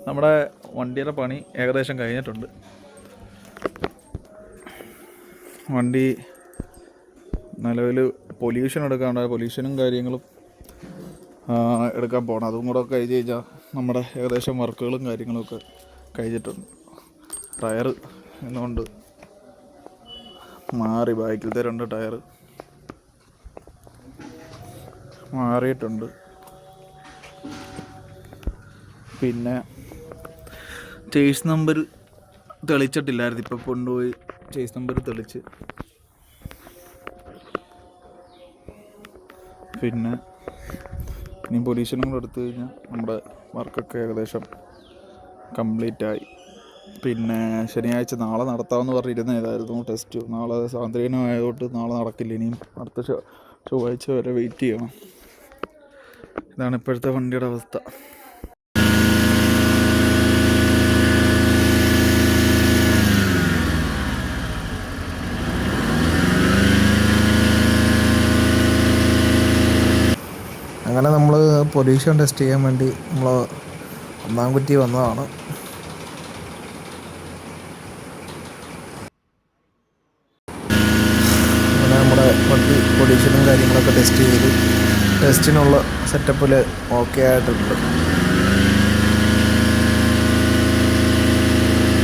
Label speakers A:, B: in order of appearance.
A: നമ്മുടെ വണ്ടിയുടെ പണി ഏകദേശം കഴിഞ്ഞിട്ടുണ്ട്. വണ്ടി നിലവിൽ പൊല്യൂഷൻ എടുക്കാണ്ട്, പൊല്യൂഷനും കാര്യങ്ങളും എടുക്കാൻ പോകണം. അതും കൂടെ കഴിഞ്ഞ് കഴിഞ്ഞാൽ നമ്മുടെ ഏകദേശം വർക്കുകളും കാര്യങ്ങളൊക്കെ കഴിഞ്ഞിട്ടുണ്ട്. ടയർ എന്നുകൊണ്ട് മാറി, ബാക്കിലത്തെ 2 ടയർ മാറിയിട്ടുണ്ട്. പിന്നെ ചേസ് നമ്പർ തെളിച്ചിട്ടില്ലായിരുന്നു, ഇപ്പോൾ കൊണ്ടുപോയി ചേസ് നമ്പർ തെളിച്ച്. പിന്നെ ഇനി പൊല്യൂഷനും കൂടെ എടുത്തു കഴിഞ്ഞാൽ നമ്മുടെ വർക്കൊക്കെ ഏകദേശം കംപ്ലീറ്റ് ആയി. പിന്നെ ശനിയാഴ്ച നാളെ നടത്താമെന്ന് പറഞ്ഞിരുന്നതായിരുന്നു ടെസ്റ്റ്. നാളെ സാന്ദ്രീനമായതുകൊണ്ട് നാളെ നടക്കില്ല. ഇനിയും അടുത്ത ചൊവ്വാഴ്ച വരെ വെയിറ്റ് ചെയ്യണം. ഇതാണ് ഇപ്പോഴത്തെ വണ്ടിയുടെ അവസ്ഥ.
B: അങ്ങനെ നമ്മൾ പൊല്യൂഷൻ ടെസ്റ്റ് ചെയ്യാൻ വേണ്ടി നമ്മൾ ഒന്നാംകുറ്റി വന്നതാണ്. അങ്ങനെ നമ്മുടെ വണ്ടി പൊല്യൂഷനും കാര്യങ്ങളൊക്കെ ടെസ്റ്റ് ചെയ്ത് ടെസ്റ്റിനുള്ള സെറ്റപ്പിൽ ഓക്കെ ആയിട്ടുണ്ട്.